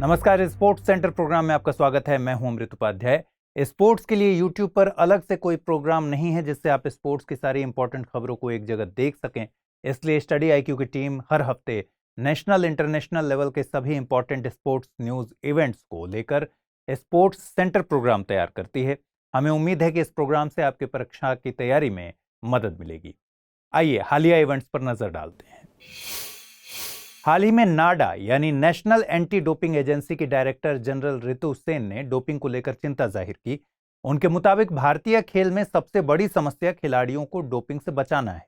नमस्कार, sports centre programme में आपका स्वागत है। मैं हूं अमृत उपाध्याय। स्पोर्ट्स के लिए यूट्यूब पर अलग से कोई प्रोग्राम नहीं है जिससे आप स्पोर्ट्स की सारी इंपॉर्टेंट खबरों को एक जगह देख सकें। इसलिए स्टडी IQ की टीम हर हफ्ते नेशनल इंटरनेशनल लेवल के सभी इंपॉर्टेंट स्पोर्ट्स न्यूज इवेंट्स को लेकर स्पोर्ट्स सेंटर प्रोग्राम तैयार करती है। हमें उम्मीद है कि इस प्रोग्राम से आपकी परीक्षा की तैयारी में मदद मिलेगी। आइए हालिया इवेंट्स पर नजर डालते हैं। हाल ही में नाडा यानी नेशनल एंटी डोपिंग एजेंसी की डायरेक्टर जनरल रितु सेन ने डोपिंग को लेकर चिंता जाहिर की। उनके मुताबिक भारतीय खेल में सबसे बड़ी समस्या खिलाड़ियों को डोपिंग से बचाना है।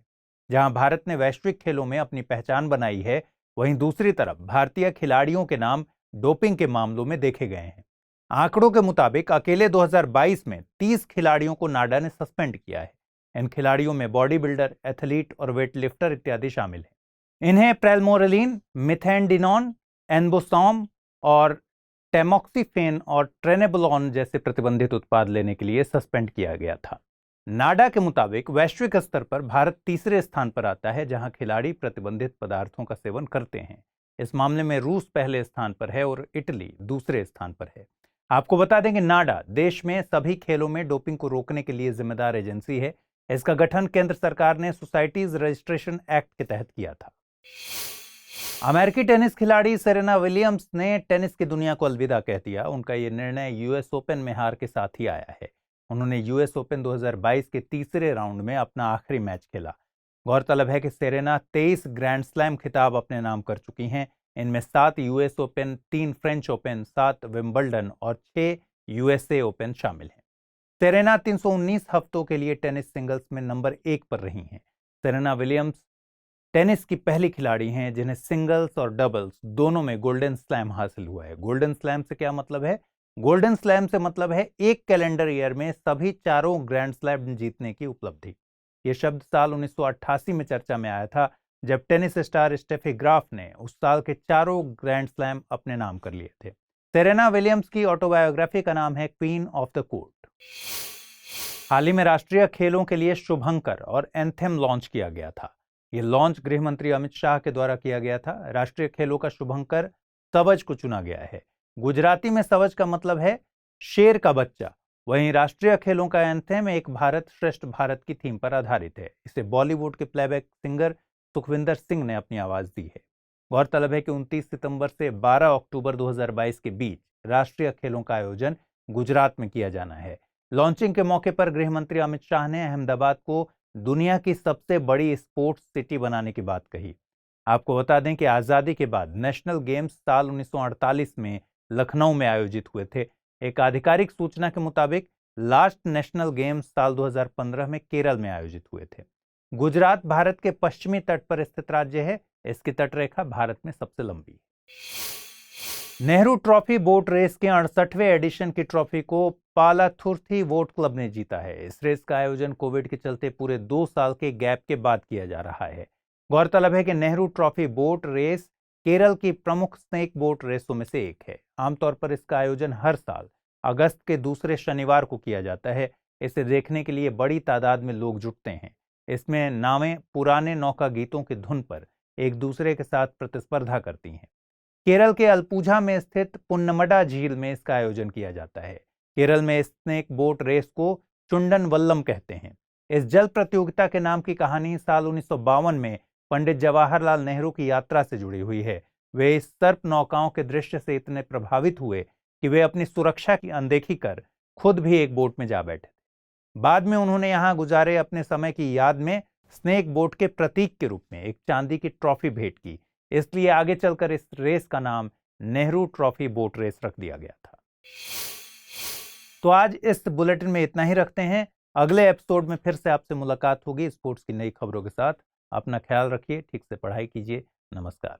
जहां भारत ने वैश्विक खेलों में अपनी पहचान बनाई है, वहीं दूसरी तरफ भारतीय खिलाड़ियों के नाम डोपिंग के मामलों में देखे गए हैं। आंकड़ों के मुताबिक अकेले 2022 में 30 खिलाड़ियों को नाडा ने सस्पेंड किया है। इन खिलाड़ियों में बॉडी बिल्डर, एथलीट और वेटलिफ्टर इत्यादि शामिल हैं। इन्हें प्रेलमोरलिन, मिथेनडिनोन, एन्बोसॉम और टेमोक्सिफेन और ट्रेनेबोलोन जैसे प्रतिबंधित उत्पाद लेने के लिए सस्पेंड किया गया था। नाडा के मुताबिक वैश्विक स्तर पर भारत तीसरे स्थान पर आता है जहां खिलाड़ी प्रतिबंधित पदार्थों का सेवन करते हैं। इस मामले में रूस पहले स्थान पर है और इटली दूसरे स्थान पर है। आपको बता दें कि नाडा देश में सभी खेलों में डोपिंग को रोकने के लिए जिम्मेदार एजेंसी है। इसका गठन केंद्र सरकार ने सोसाइटीज रजिस्ट्रेशन एक्ट के तहत किया था। अमेरिकी टेनिस खिलाड़ी सेरेना विलियम्स ने टेनिस की दुनिया को अलविदा कह दिया। उनका यह निर्णय यूएस ओपन में हार के साथ ही आया है। उन्होंने यूएस ओपन 2022 के तीसरे राउंड में अपना आखिरी मैच खेला। गौरतलब है कि सेरेना 23 ग्रैंड स्लैम खिताब अपने नाम कर चुकी हैं। इनमें 7 US open, 3 French open, 7 Wimbledon और 6 यूएसए ओपन शामिल हैं। सेरेना 319 हफ्तों के लिए टेनिस सिंगल्स में नंबर 1 पर रही हैं। सेरेना विलियम्स टेनिस की पहली खिलाड़ी हैं जिन्हें सिंगल्स और डबल्स दोनों में गोल्डन स्लैम हासिल हुआ है। गोल्डन स्लैम से क्या मतलब है? गोल्डन स्लैम से मतलब है एक कैलेंडर ईयर में सभी चारों ग्रैंड स्लैम जीतने की उपलब्धि। यह शब्द साल 1988 में चर्चा में आया था जब टेनिस स्टार स्टेफी ग्राफ ने उस साल के चारों ग्रैंड स्लैम अपने नाम कर लिए थे। सेरेना विलियम्स की ऑटोबायोग्राफी का नाम है क्वीन ऑफ द कोर्ट। हाल ही में राष्ट्रीय खेलों के लिए शुभंकर और एंथेम लॉन्च किया गया था। यह लॉन्च गृह मंत्री अमित शाह के द्वारा किया गया था। राष्ट्रीय खेलों का शुभंकर सवज को चुना गया है। गुजराती में सवज का मतलब है शेर का बच्चा। वहीं राष्ट्रीय खेलों का एंथेम एक भारत श्रेष्ठ भारत की थीम पर आधारित है। इसे बॉलीवुड के प्लेबैक सिंगर सुखविंदर सिंह ने अपनी आवाज दी है। गौरतलब है कि 29 सितंबर से 12 अक्टूबर 2022 के बीच राष्ट्रीय खेलों का आयोजन गुजरात में किया जाना है। लॉन्चिंग के मौके पर गृह मंत्री अमित शाह ने अहमदाबाद को दुनिया की सबसे बड़ी स्पोर्ट्स सिटी बनाने की बात कही। आपको बता दें कि आज़ादी के बाद नेशनल गेम्स साल 1948 में लखनऊ में आयोजित हुए थे। एक आधिकारिक सूचना के मुताबिक लास्ट नेशनल गेम्स साल 2015 में केरल में आयोजित हुए थे। गुजरात भारत के पश्चिमी तट पर स्थित राज्य है। इसकी तटरेखा भारत में सबसे लंबी है। नेहरू ट्रॉफी बोट रेस के 68वें एडिशन की ट्रॉफी को पालाथुर्थी बोट क्लब ने जीता है। इस रेस का आयोजन कोविड के चलते पूरे 2 साल के गैप के बाद किया जा रहा है। गौरतलब है कि Nehru trophy boat race Kerala की प्रमुख स्नेक बोट रेसों में से एक है। आमतौर पर इसका आयोजन हर साल अगस्त के दूसरे शनिवार को किया जाता है। इसे देखने के लिए बड़ी तादाद में लोग जुटते हैं। इसमें नावें पुराने नौका गीतों की धुन पर एक दूसरे के साथ प्रतिस्पर्धा करती हैं। केरल के अलपुझा में स्थित पुन्नमडा झील में इसका आयोजन किया जाता है। केरल में स्नेक बोट रेस को चुंडन वल्लम कहते हैं। इस जल प्रतियोगिता के नाम की कहानी साल 1952 में पंडित जवाहरलाल नेहरू की यात्रा से जुड़ी हुई है। वे इस सर्प नौकाओं के दृश्य से इतने प्रभावित हुए कि वे अपनी सुरक्षा की अनदेखी कर खुद भी एक बोट में जा बैठे। बाद में उन्होंने यहां गुजारे अपने समय की याद में स्नेक बोट के प्रतीक के रूप में एक चांदी की ट्रॉफी भेंट की। इसलिए आगे चलकर इस रेस का नाम नेहरू ट्रॉफी बोट रेस रख दिया गया था। तो आज इस बुलेटिन में इतना ही रखते हैं। अगले एपिसोड में फिर से आपसे मुलाकात होगी स्पोर्ट्स की नई खबरों के साथ। अपना ख्याल रखिए, ठीक से पढ़ाई कीजिए। नमस्कार।